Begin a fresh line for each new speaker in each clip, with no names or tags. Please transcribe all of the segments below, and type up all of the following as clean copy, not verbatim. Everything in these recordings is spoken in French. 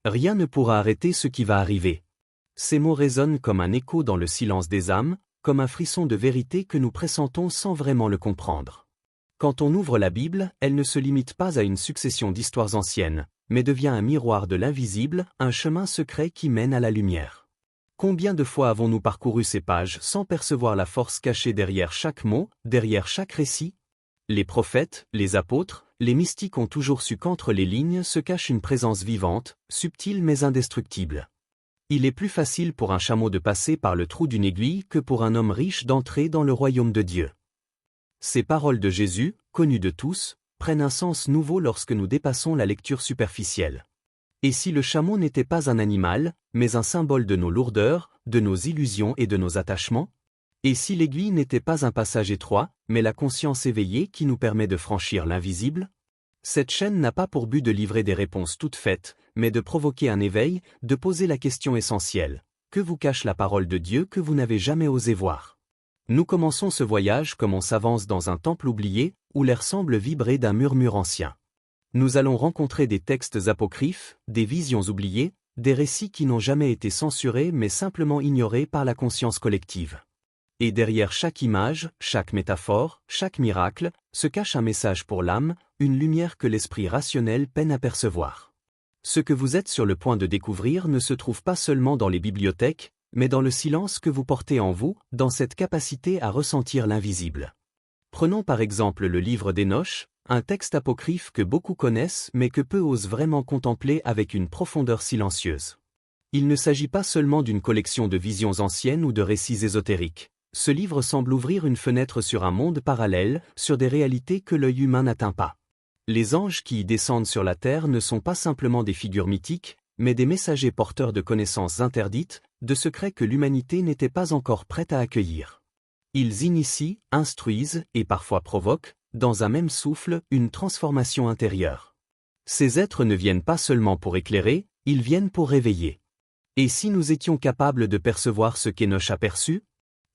Rien ne pourra arrêter ce qui va arriver. Ces mots résonnent comme un écho dans le silence des âmes, comme un frisson de vérité que nous pressentons sans vraiment le comprendre. Quand on ouvre la Bible, elle ne se limite pas à une succession d'histoires anciennes, mais devient un miroir de l'invisible, un chemin secret qui mène à la lumière. Combien de fois avons-nous parcouru ces pages sans percevoir la force cachée derrière chaque mot, derrière chaque récit? Les prophètes, les apôtres, les mystiques ont toujours su qu'entre les lignes se cache une présence vivante, subtile mais indestructible. Il est plus facile pour un chameau de passer par le trou d'une aiguille que pour un homme riche d'entrer dans le royaume de Dieu. Ces paroles de Jésus, connues de tous, prennent un sens nouveau lorsque nous dépassons la lecture superficielle. Et si le chameau n'était pas un animal, mais un symbole de nos lourdeurs, de nos illusions et de nos attachements? Et si l'aiguille n'était pas un passage étroit, mais la conscience éveillée qui nous permet de franchir l'invisible? Cette chaîne n'a pas pour but de livrer des réponses toutes faites, mais de provoquer un éveil, de poser la question essentielle. Que vous cache la parole de Dieu que vous n'avez jamais osé voir? Nous commençons ce voyage comme on s'avance dans un temple oublié, où l'air semble vibrer d'un murmure ancien. Nous allons rencontrer des textes apocryphes, des visions oubliées, des récits qui n'ont jamais été censurés mais simplement ignorés par la conscience collective. Et derrière chaque image, chaque métaphore, chaque miracle, se cache un message pour l'âme, une lumière que l'esprit rationnel peine à percevoir. Ce que vous êtes sur le point de découvrir ne se trouve pas seulement dans les bibliothèques, mais dans le silence que vous portez en vous, dans cette capacité à ressentir l'invisible. Prenons par exemple le livre d'Hénoch, un texte apocryphe que beaucoup connaissent mais que peu osent vraiment contempler avec une profondeur silencieuse. Il ne s'agit pas seulement d'une collection de visions anciennes ou de récits ésotériques. Ce livre semble ouvrir une fenêtre sur un monde parallèle, sur des réalités que l'œil humain n'atteint pas. Les anges qui y descendent sur la terre ne sont pas simplement des figures mythiques, mais des messagers porteurs de connaissances interdites, de secrets que l'humanité n'était pas encore prête à accueillir. Ils initient, instruisent et parfois provoquent, dans un même souffle, une transformation intérieure. Ces êtres ne viennent pas seulement pour éclairer, ils viennent pour réveiller. Et si nous étions capables de percevoir ce qu'Hénoch a perçu?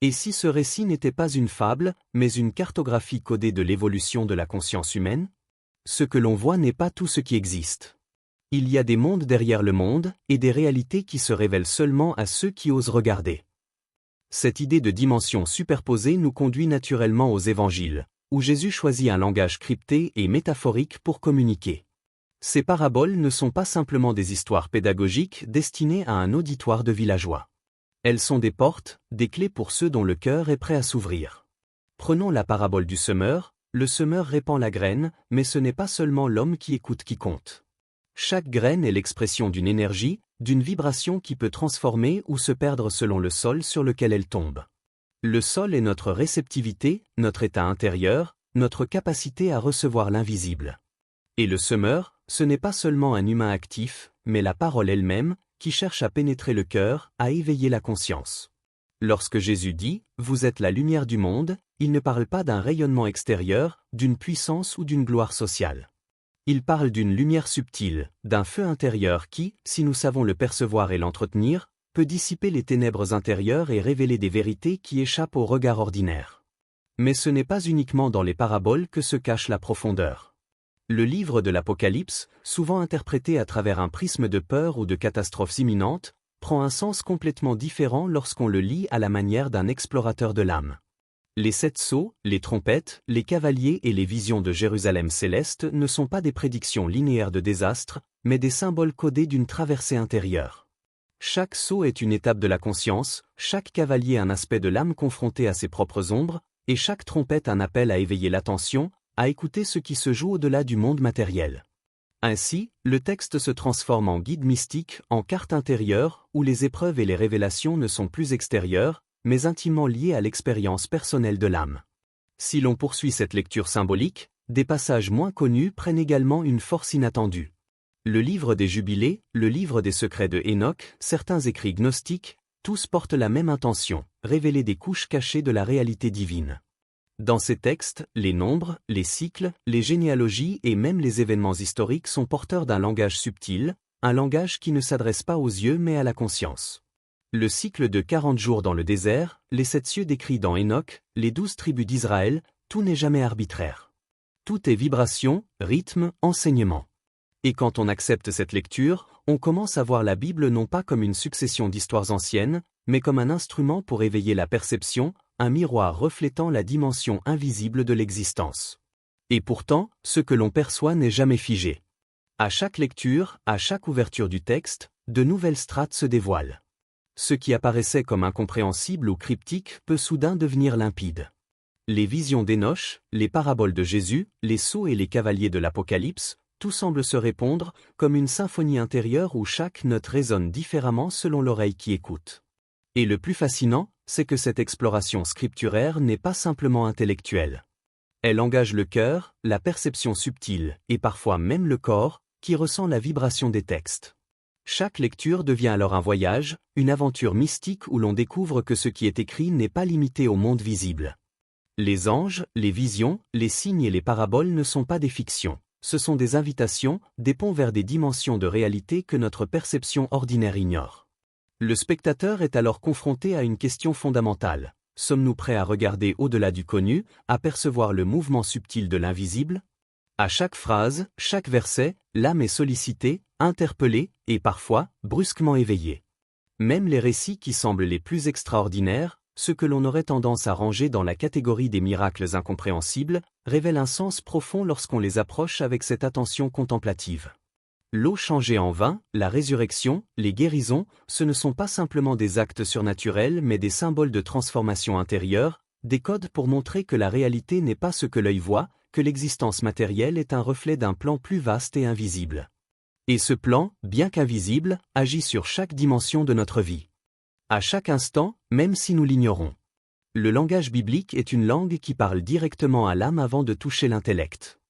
Et si ce récit n'était pas une fable, mais une cartographie codée de l'évolution de la conscience humaine? Ce que l'on voit n'est pas tout ce qui existe. Il y a des mondes derrière le monde, et des réalités qui se révèlent seulement à ceux qui osent regarder. Cette idée de dimension superposée nous conduit naturellement aux évangiles, où Jésus choisit un langage crypté et métaphorique pour communiquer. Ces paraboles ne sont pas simplement des histoires pédagogiques destinées à un auditoire de villageois. Elles sont des portes, des clés pour ceux dont le cœur est prêt à s'ouvrir. Prenons la parabole du semeur, le semeur répand la graine, mais ce n'est pas seulement l'homme qui écoute qui compte. Chaque graine est l'expression d'une énergie, d'une vibration qui peut transformer ou se perdre selon le sol sur lequel elle tombe. Le sol est notre réceptivité, notre état intérieur, notre capacité à recevoir l'invisible. Et le semeur, ce n'est pas seulement un humain actif, mais la parole elle-même, qui cherche à pénétrer le cœur, à éveiller la conscience. Lorsque Jésus dit « Vous êtes la lumière du monde », il ne parle pas d'un rayonnement extérieur, d'une puissance ou d'une gloire sociale. Il parle d'une lumière subtile, d'un feu intérieur qui, si nous savons le percevoir et l'entretenir, peut dissiper les ténèbres intérieures et révéler des vérités qui échappent au regard ordinaire. Mais ce n'est pas uniquement dans les paraboles que se cache la profondeur. Le livre de l'Apocalypse, souvent interprété à travers un prisme de peur ou de catastrophes imminentes, prend un sens complètement différent lorsqu'on le lit à la manière d'un explorateur de l'âme. Les 7 sceaux, les trompettes, les cavaliers et les visions de Jérusalem céleste ne sont pas des prédictions linéaires de désastre, mais des symboles codés d'une traversée intérieure. Chaque sceau est une étape de la conscience, chaque cavalier un aspect de l'âme confronté à ses propres ombres, et chaque trompette un appel à éveiller l'attention, à écouter ce qui se joue au-delà du monde matériel. Ainsi, le texte se transforme en guide mystique, en carte intérieure, où les épreuves et les révélations ne sont plus extérieures, mais intimement liées à l'expérience personnelle de l'âme. Si l'on poursuit cette lecture symbolique, des passages moins connus prennent également une force inattendue. Le livre des Jubilés, le livre des secrets de Hénoch, certains écrits gnostiques, tous portent la même intention, révéler des couches cachées de la réalité divine. Dans ces textes, les nombres, les cycles, les généalogies et même les événements historiques sont porteurs d'un langage subtil, un langage qui ne s'adresse pas aux yeux mais à la conscience. Le cycle de 40 jours dans le désert, les 7 cieux décrits dans Hénoch, les 12 tribus d'Israël, tout n'est jamais arbitraire. Tout est vibration, rythme, enseignement. Et quand on accepte cette lecture, On commence à voir la Bible non pas comme une succession d'histoires anciennes, mais comme un instrument pour éveiller la perception, un miroir reflétant la dimension invisible de l'existence. Et pourtant, ce que l'on perçoit n'est jamais figé. À chaque lecture, à chaque ouverture du texte, de nouvelles strates se dévoilent. Ce qui apparaissait comme incompréhensible ou cryptique peut soudain devenir limpide. Les visions d'Hénoch, les paraboles de Jésus, les sceaux et les cavaliers de l'Apocalypse, tout semble se répondre, comme une symphonie intérieure où chaque note résonne différemment selon l'oreille qui écoute. Et le plus fascinant, c'est que cette exploration scripturaire n'est pas simplement intellectuelle. Elle engage le cœur, la perception subtile, et parfois même le corps, qui ressent la vibration des textes. Chaque lecture devient alors un voyage, une aventure mystique où l'on découvre que ce qui est écrit n'est pas limité au monde visible. Les anges, les visions, les signes et les paraboles ne sont pas des fictions. Ce sont des invitations, des ponts vers des dimensions de réalité que notre perception ordinaire ignore. Le spectateur est alors confronté à une question fondamentale. Sommes-nous prêts à regarder au-delà du connu, à percevoir le mouvement subtil de l'invisible? À chaque phrase, chaque verset, l'âme est sollicitée, interpellée, et parfois, brusquement éveillée. Même les récits qui semblent les plus extraordinaires, ceux que l'on aurait tendance à ranger dans la catégorie des miracles incompréhensibles, révèlent un sens profond lorsqu'on les approche avec cette attention contemplative. L'eau changée en vin, la résurrection, les guérisons, ce ne sont pas simplement des actes surnaturels mais des symboles de transformation intérieure, des codes pour montrer que la réalité n'est pas ce que l'œil voit, que l'existence matérielle est un reflet d'un plan plus vaste et invisible. Et ce plan, bien qu'invisible, agit sur chaque dimension de notre vie. À chaque instant, même si nous l'ignorons. Le langage biblique est une langue qui parle directement à l'âme avant de toucher l'intellect.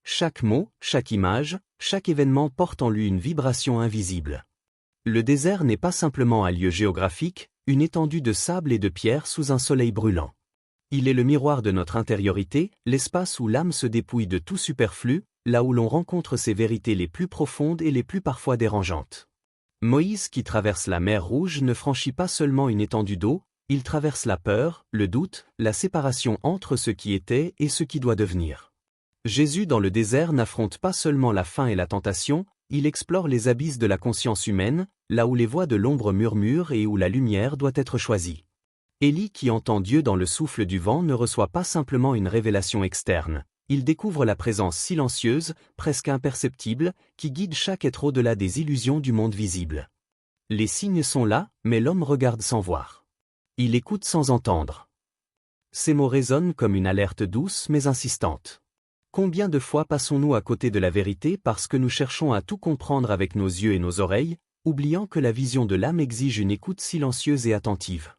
Chaque mot, chaque image, chaque événement porte en lui une vibration invisible. Le désert n'est pas simplement un lieu géographique, une étendue de sable et de pierre sous un soleil brûlant. Il est le miroir de notre intériorité, l'espace où l'âme se dépouille de tout superflu, là où l'on rencontre ses vérités les plus profondes et les plus parfois dérangeantes. Moïse qui traverse la mer Rouge ne franchit pas seulement une étendue d'eau, il traverse la peur, le doute, la séparation entre ce qui était et ce qui doit devenir. Jésus dans le désert n'affronte pas seulement la faim et la tentation, il explore les abysses de la conscience humaine, là où les voix de l'ombre murmurent et où la lumière doit être choisie. Élie qui entend Dieu dans le souffle du vent ne reçoit pas simplement une révélation externe. Il découvre la présence silencieuse, presque imperceptible, qui guide chaque être au-delà des illusions du monde visible. Les signes sont là, mais l'homme regarde sans voir. Il écoute sans entendre. Ces mots résonnent comme une alerte douce mais insistante. Combien de fois passons-nous à côté de la vérité parce que nous cherchons à tout comprendre avec nos yeux et nos oreilles, oubliant que la vision de l'âme exige une écoute silencieuse et attentive.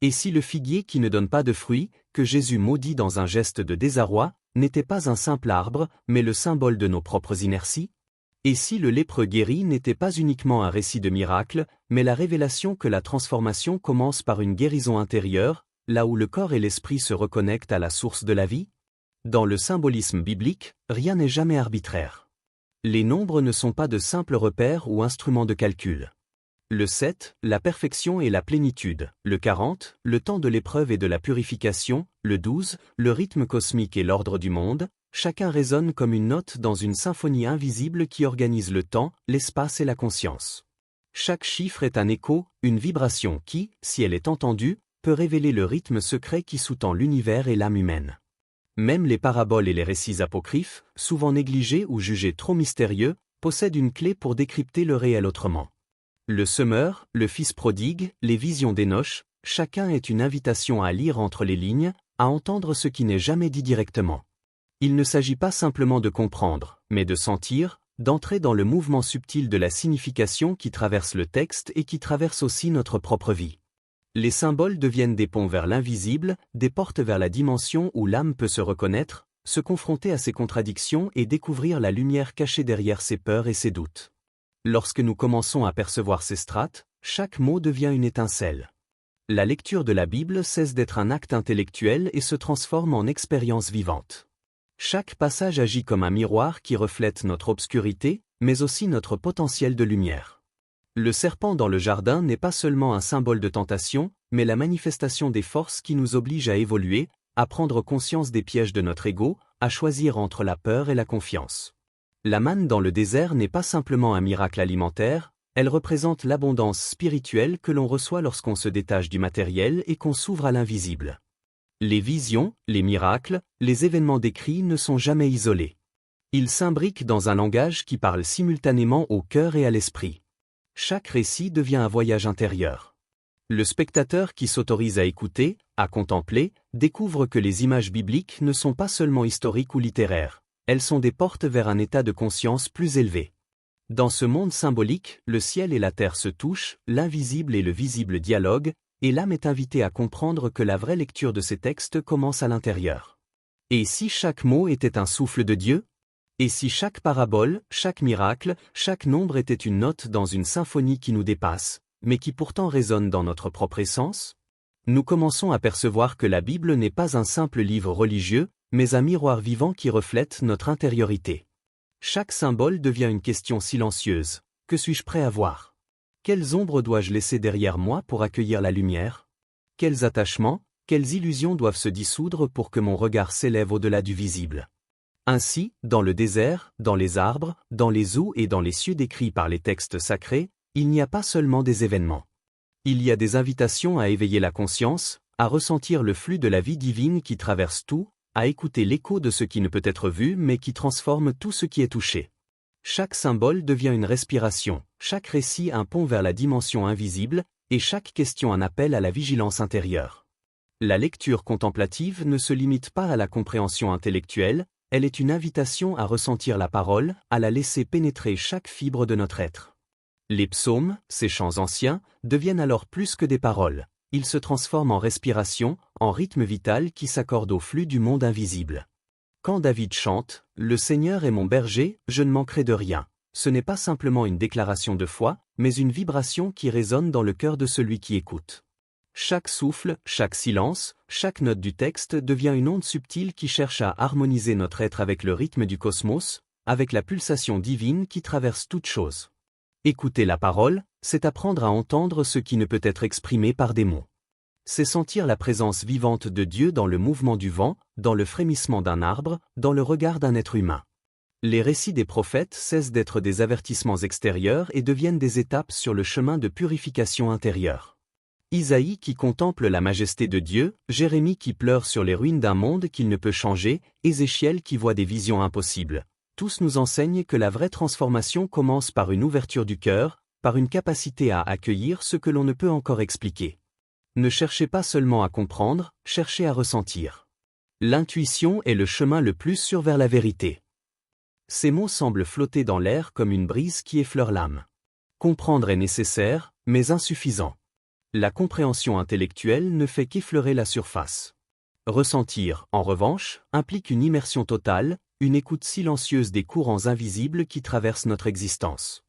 Et si le figuier qui ne donne pas de fruits, que Jésus maudit dans un geste de désarroi, n'était pas un simple arbre, mais le symbole de nos propres inerties? Et si le lépreux guéri n'était pas uniquement un récit de miracle, mais la révélation que la transformation commence par une guérison intérieure, là où le corps et l'esprit se reconnectent à la source de la vie? Dans le symbolisme biblique, rien n'est jamais arbitraire. Les nombres ne sont pas de simples repères ou instruments de calcul. Le 7, la perfection et la plénitude, le 40, le temps de l'épreuve et de la purification, le 12, le rythme cosmique et l'ordre du monde, chacun résonne comme une note dans une symphonie invisible qui organise le temps, l'espace et la conscience. Chaque chiffre est un écho, une vibration qui, si elle est entendue, peut révéler le rythme secret qui sous-tend l'univers et l'âme humaine. Même les paraboles et les récits apocryphes, souvent négligés ou jugés trop mystérieux, possèdent une clé pour décrypter le réel autrement. Le semeur, le fils prodigue, les visions d'Hénoch, chacun est une invitation à lire entre les lignes, à entendre ce qui n'est jamais dit directement. Il ne s'agit pas simplement de comprendre, mais de sentir, d'entrer dans le mouvement subtil de la signification qui traverse le texte et qui traverse aussi notre propre vie. Les symboles deviennent des ponts vers l'invisible, des portes vers la dimension où l'âme peut se reconnaître, se confronter à ses contradictions et découvrir la lumière cachée derrière ses peurs et ses doutes. Lorsque nous commençons à percevoir ces strates, chaque mot devient une étincelle. La lecture de la Bible cesse d'être un acte intellectuel et se transforme en expérience vivante. Chaque passage agit comme un miroir qui reflète notre obscurité, mais aussi notre potentiel de lumière. Le serpent dans le jardin n'est pas seulement un symbole de tentation, mais la manifestation des forces qui nous obligent à évoluer, à prendre conscience des pièges de notre ego, à choisir entre la peur et la confiance. La manne dans le désert n'est pas simplement un miracle alimentaire, Elles représentent l'abondance spirituelle que l'on reçoit lorsqu'on se détache du matériel et qu'on s'ouvre à l'invisible. Les visions, les miracles, les événements décrits ne sont jamais isolés. Ils s'imbriquent dans un langage qui parle simultanément au cœur et à l'esprit. Chaque récit devient un voyage intérieur. Le spectateur qui s'autorise à écouter, à contempler, découvre que les images bibliques ne sont pas seulement historiques ou littéraires, elles sont des portes vers un état de conscience plus élevé. Dans ce monde symbolique, le ciel et la terre se touchent, l'invisible et le visible dialoguent, et l'âme est invitée à comprendre que la vraie lecture de ces textes commence à l'intérieur. Et si chaque mot était un souffle de Dieu? Et si chaque parabole, chaque miracle, chaque nombre était une note dans une symphonie qui nous dépasse, mais qui pourtant résonne dans notre propre essence? Nous commençons à percevoir que la Bible n'est pas un simple livre religieux, mais un miroir vivant qui reflète notre intériorité. Chaque symbole devient une question silencieuse. Que suis-je prêt à voir? Quelles ombres dois-je laisser derrière moi pour accueillir la lumière? Quels attachements, quelles illusions doivent se dissoudre pour que mon regard s'élève au-delà du visible? Ainsi, dans le désert, dans les arbres, dans les eaux et dans les cieux décrits par les textes sacrés, il n'y a pas seulement des événements. Il y a des invitations à éveiller la conscience, à ressentir le flux de la vie divine qui traverse tout, à écouter l'écho de ce qui ne peut être vu mais qui transforme tout ce qui est touché. Chaque symbole devient une respiration, chaque récit un pont vers la dimension invisible, et chaque question un appel à la vigilance intérieure. La lecture contemplative ne se limite pas à la compréhension intellectuelle, elle est une invitation à ressentir la parole, à la laisser pénétrer chaque fibre de notre être. Les psaumes, ces chants anciens, deviennent alors plus que des paroles. Ils se transforment en respiration, en rythme vital qui s'accorde au flux du monde invisible. Quand David chante « Le Seigneur est mon berger, je ne manquerai de rien », ce n'est pas simplement une déclaration de foi, mais une vibration qui résonne dans le cœur de celui qui écoute. Chaque souffle, chaque silence, chaque note du texte devient une onde subtile qui cherche à harmoniser notre être avec le rythme du cosmos, avec la pulsation divine qui traverse toute chose. Écouter la parole, c'est apprendre à entendre ce qui ne peut être exprimé par des mots. C'est sentir la présence vivante de Dieu dans le mouvement du vent, dans le frémissement d'un arbre, dans le regard d'un être humain. Les récits des prophètes cessent d'être des avertissements extérieurs et deviennent des étapes sur le chemin de purification intérieure. Isaïe qui contemple la majesté de Dieu, Jérémie qui pleure sur les ruines d'un monde qu'il ne peut changer, Ézéchiel qui voit des visions impossibles. Tous nous enseignent que la vraie transformation commence par une ouverture du cœur, par une capacité à accueillir ce que l'on ne peut encore expliquer. Ne cherchez pas seulement à comprendre, cherchez à ressentir. L'intuition est le chemin le plus sûr vers la vérité. Ces mots semblent flotter dans l'air comme une brise qui effleure l'âme. Comprendre est nécessaire, mais insuffisant. La compréhension intellectuelle ne fait qu'effleurer la surface. Ressentir, en revanche, implique une immersion totale, une écoute silencieuse des courants invisibles qui traversent notre existence.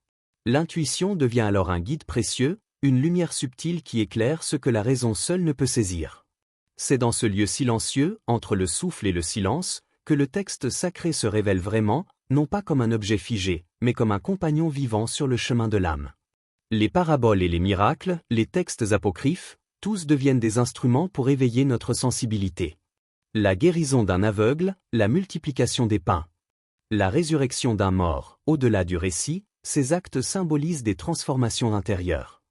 L'intuition devient alors un guide précieux, une lumière subtile qui éclaire ce que la raison seule ne peut saisir. C'est dans ce lieu silencieux, entre le souffle et le silence, que le texte sacré se révèle vraiment, non pas comme un objet figé, mais comme un compagnon vivant sur le chemin de l'âme. Les paraboles et les miracles, les textes apocryphes, tous deviennent des instruments pour éveiller notre sensibilité. La guérison d'un aveugle, la multiplication des pains. La résurrection d'un mort, au-delà du récit, ces actes symbolisent des transformations intérieures.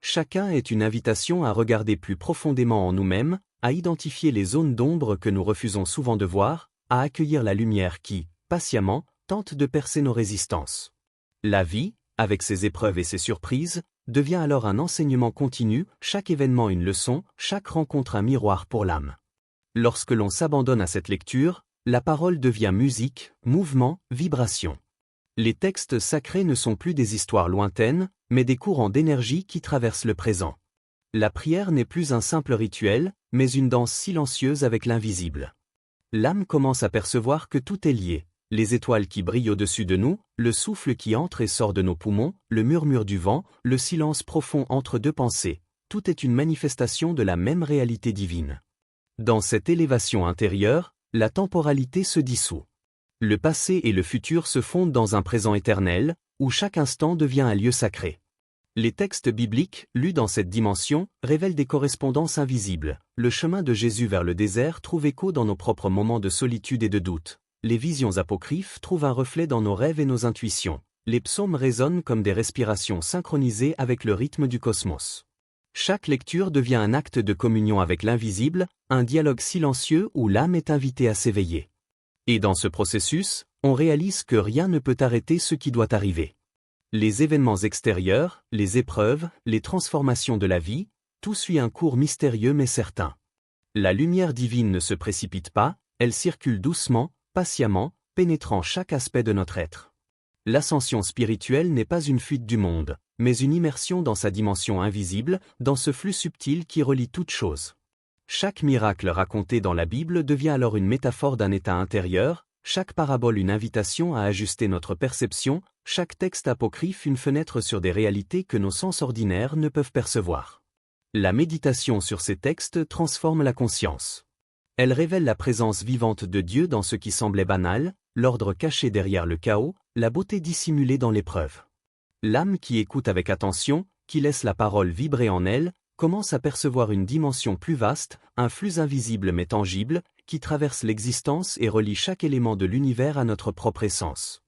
Chacun est une invitation à regarder plus profondément en nous-mêmes, à identifier les zones d'ombre que nous refusons souvent de voir, à accueillir la lumière qui, patiemment, tente de percer nos résistances. La vie, avec ses épreuves et ses surprises, devient alors un enseignement continu, chaque événement une leçon, chaque rencontre un miroir pour l'âme. Lorsque l'on s'abandonne à cette lecture, la parole devient musique, mouvement, vibration. Les textes sacrés ne sont plus des histoires lointaines, mais des courants d'énergie qui traversent le présent. La prière n'est plus un simple rituel, mais une danse silencieuse avec l'invisible. L'âme commence à percevoir que tout est lié. Les étoiles qui brillent au-dessus de nous, le souffle qui entre et sort de nos poumons, le murmure du vent, le silence profond entre deux pensées, tout est une manifestation de la même réalité divine. Dans cette élévation intérieure, la temporalité se dissout. Le passé et le futur se fondent dans un présent éternel, où chaque instant devient un lieu sacré. Les textes bibliques, lus dans cette dimension, révèlent des correspondances invisibles. Le chemin de Jésus vers le désert trouve écho dans nos propres moments de solitude et de doute. Les visions apocryphes trouvent un reflet dans nos rêves et nos intuitions. Les psaumes résonnent comme des respirations synchronisées avec le rythme du cosmos. Chaque lecture devient un acte de communion avec l'invisible, un dialogue silencieux où l'âme est invitée à s'éveiller. Et dans ce processus, on réalise que rien ne peut arrêter ce qui doit arriver. Les événements extérieurs, les épreuves, les transformations de la vie, tout suit un cours mystérieux mais certain. La lumière divine ne se précipite pas, elle circule doucement, patiemment, pénétrant chaque aspect de notre être. L'ascension spirituelle n'est pas une fuite du monde, mais une immersion dans sa dimension invisible, dans ce flux subtil qui relie toutes choses. Chaque miracle raconté dans la Bible devient alors une métaphore d'un état intérieur, chaque parabole une invitation à ajuster notre perception, chaque texte apocryphe une fenêtre sur des réalités que nos sens ordinaires ne peuvent percevoir. La méditation sur ces textes transforme la conscience. Elle révèle la présence vivante de Dieu dans ce qui semblait banal, l'ordre caché derrière le chaos, la beauté dissimulée dans l'épreuve. L'âme qui écoute avec attention, qui laisse la parole vibrer en elle, commence à percevoir une dimension plus vaste, un flux invisible mais tangible, qui traverse l'existence et relie chaque élément de l'univers à notre propre essence.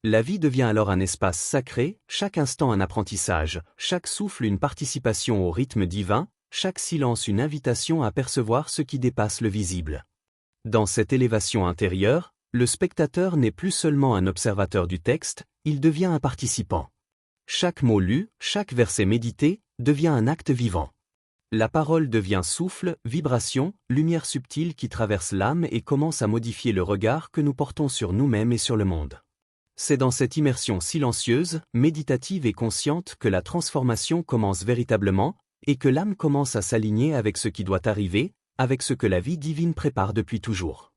La vie devient alors un espace sacré, chaque instant un apprentissage, chaque souffle une participation au rythme divin, chaque silence une invitation à percevoir ce qui dépasse le visible. Dans cette élévation intérieure, le spectateur n'est plus seulement un observateur du texte, il devient un participant. Chaque mot lu, chaque verset médité, devient un acte vivant. La parole devient souffle, vibration, lumière subtile qui traverse l'âme et commence à modifier le regard que nous portons sur nous-mêmes et sur le monde. C'est dans cette immersion silencieuse, méditative et consciente que la transformation commence véritablement, et que l'âme commence à s'aligner avec ce qui doit arriver, avec ce que la vie divine prépare depuis toujours.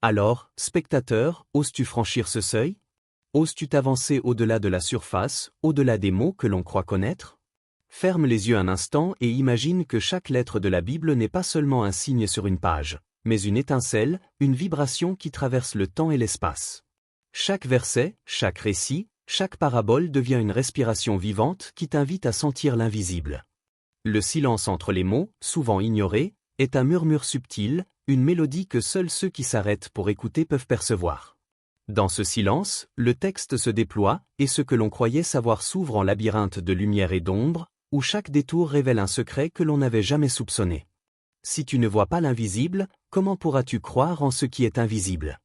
Alors, spectateur, oses-tu franchir ce seuil? Oses-tu t'avancer au-delà de la surface, au-delà des mots que l'on croit connaître? Ferme les yeux un instant et imagine que chaque lettre de la Bible n'est pas seulement un signe sur une page, mais une étincelle, une vibration qui traverse le temps et l'espace. Chaque verset, chaque récit, chaque parabole devient une respiration vivante qui t'invite à sentir l'invisible. Le silence entre les mots, souvent ignoré, est un murmure subtil, une mélodie que seuls ceux qui s'arrêtent pour écouter peuvent percevoir. Dans ce silence, le texte se déploie, et ce que l'on croyait savoir s'ouvre en labyrinthe de lumière et d'ombre, où chaque détour révèle un secret que l'on n'avait jamais soupçonné. Si tu ne vois pas l'invisible, comment pourras-tu croire en ce qui est invisible?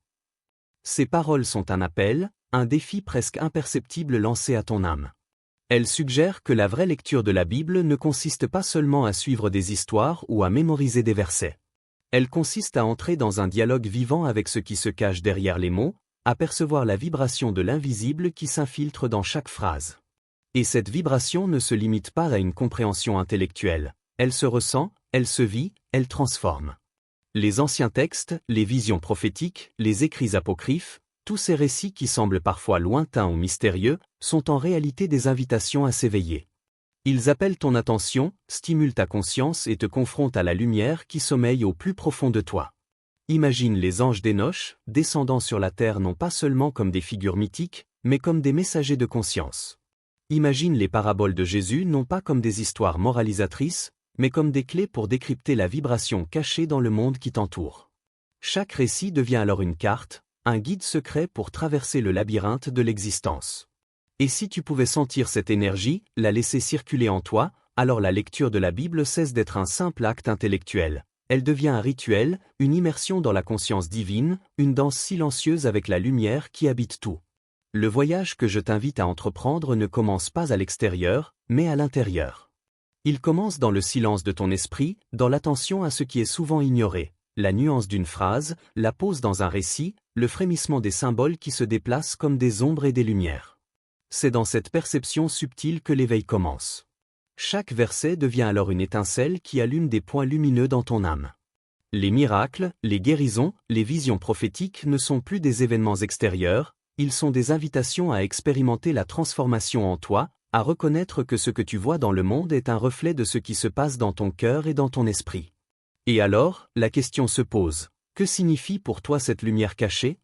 Ces paroles sont un appel, un défi presque imperceptible lancé à ton âme. Elles suggèrent que la vraie lecture de la Bible ne consiste pas seulement à suivre des histoires ou à mémoriser des versets. Elle consiste à entrer dans un dialogue vivant avec ce qui se cache derrière les mots, à percevoir la vibration de l'invisible qui s'infiltre dans chaque phrase. Et cette vibration ne se limite pas à une compréhension intellectuelle, elle se ressent, elle se vit, elle transforme. Les anciens textes, les visions prophétiques, les écrits apocryphes, tous ces récits qui semblent parfois lointains ou mystérieux, sont en réalité des invitations à s'éveiller. Ils appellent ton attention, stimulent ta conscience et te confrontent à la lumière qui sommeille au plus profond de toi. Imagine les anges d'Énoch, descendant sur la terre non pas seulement comme des figures mythiques, mais comme des messagers de conscience. Imagine les paraboles de Jésus non pas comme des histoires moralisatrices, mais comme des clés pour décrypter la vibration cachée dans le monde qui t'entoure. Chaque récit devient alors une carte, un guide secret pour traverser le labyrinthe de l'existence. Et si tu pouvais sentir cette énergie, la laisser circuler en toi, alors la lecture de la Bible cesse d'être un simple acte intellectuel. Elle devient un rituel, une immersion dans la conscience divine, une danse silencieuse avec la lumière qui habite tout. Le voyage que je t'invite à entreprendre ne commence pas à l'extérieur, mais à l'intérieur. Il commence dans le silence de ton esprit, dans l'attention à ce qui est souvent ignoré, la nuance d'une phrase, la pause dans un récit, le frémissement des symboles qui se déplacent comme des ombres et des lumières. C'est dans cette perception subtile que l'éveil commence. Chaque verset devient alors une étincelle qui allume des points lumineux dans ton âme. Les miracles, les guérisons, les visions prophétiques ne sont plus des événements extérieurs, ils sont des invitations à expérimenter la transformation en toi, à reconnaître que ce que tu vois dans le monde est un reflet de ce qui se passe dans ton cœur et dans ton esprit. Et alors, la question se pose, que signifie pour toi cette lumière cachée?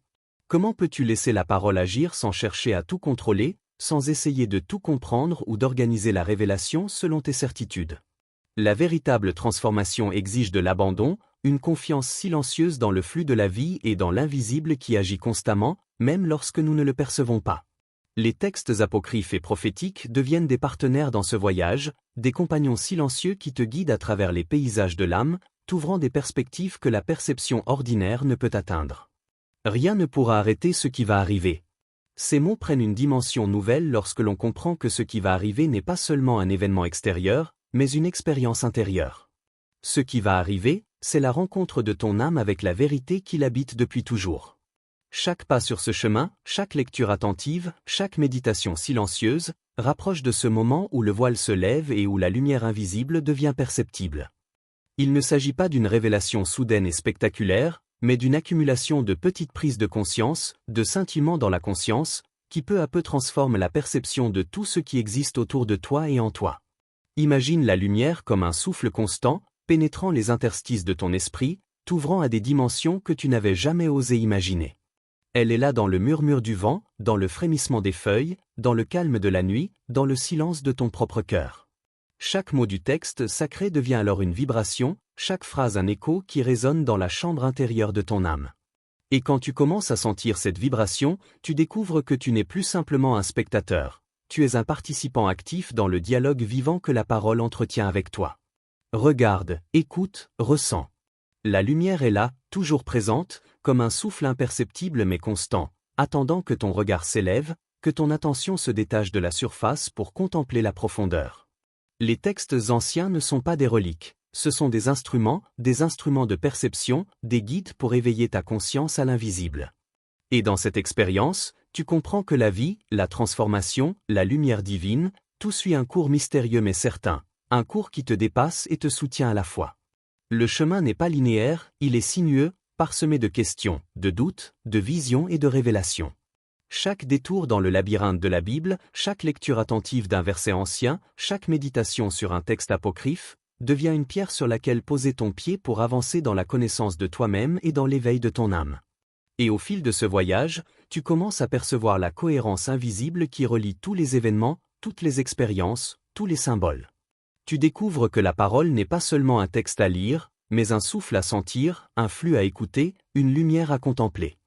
Comment peux-tu laisser la parole agir sans chercher à tout contrôler, sans essayer de tout comprendre ou d'organiser la révélation selon tes certitudes? La véritable transformation exige de l'abandon, une confiance silencieuse dans le flux de la vie et dans l'invisible qui agit constamment, même lorsque nous ne le percevons pas. Les textes apocryphes et prophétiques deviennent des partenaires dans ce voyage, des compagnons silencieux qui te guident à travers les paysages de l'âme, t'ouvrant des perspectives que la perception ordinaire ne peut atteindre. Rien ne pourra arrêter ce qui va arriver. Ces mots prennent une dimension nouvelle lorsque l'on comprend que ce qui va arriver n'est pas seulement un événement extérieur, mais une expérience intérieure. Ce qui va arriver, c'est la rencontre de ton âme avec la vérité qui l'habite depuis toujours. Chaque pas sur ce chemin, chaque lecture attentive, chaque méditation silencieuse, rapproche de ce moment où le voile se lève et où la lumière invisible devient perceptible. Il ne s'agit pas d'une révélation soudaine et spectaculaire, mais d'une accumulation de petites prises de conscience, de scintillements dans la conscience, qui peu à peu transforment la perception de tout ce qui existe autour de toi et en toi. Imagine la lumière comme un souffle constant, pénétrant les interstices de ton esprit, t'ouvrant à des dimensions que tu n'avais jamais osé imaginer. Elle est là dans le murmure du vent, dans le frémissement des feuilles, dans le calme de la nuit, dans le silence de ton propre cœur. Chaque mot du texte sacré devient alors une vibration, chaque phrase un écho qui résonne dans la chambre intérieure de ton âme. Et quand tu commences à sentir cette vibration, tu découvres que tu n'es plus simplement un spectateur, tu es un participant actif dans le dialogue vivant que la parole entretient avec toi. Regarde, écoute, ressens. La lumière est là, toujours présente, comme un souffle imperceptible mais constant, attendant que ton regard s'élève, que ton attention se détache de la surface pour contempler la profondeur. Les textes anciens ne sont pas des reliques, ce sont des instruments de perception, des guides pour éveiller ta conscience à l'invisible. Et dans cette expérience, tu comprends que la vie, la transformation, la lumière divine, tout suit un cours mystérieux mais certain, un cours qui te dépasse et te soutient à la fois. Le chemin n'est pas linéaire, il est sinueux, parsemé de questions, de doutes, de visions et de révélations. Chaque détour dans le labyrinthe de la Bible, chaque lecture attentive d'un verset ancien, chaque méditation sur un texte apocryphe, devient une pierre sur laquelle poser ton pied pour avancer dans la connaissance de toi-même et dans l'éveil de ton âme. Et au fil de ce voyage, tu commences à percevoir la cohérence invisible qui relie tous les événements, toutes les expériences, tous les symboles. Tu découvres que la parole n'est pas seulement un texte à lire, mais un souffle à sentir, un flux à écouter, une lumière à contempler.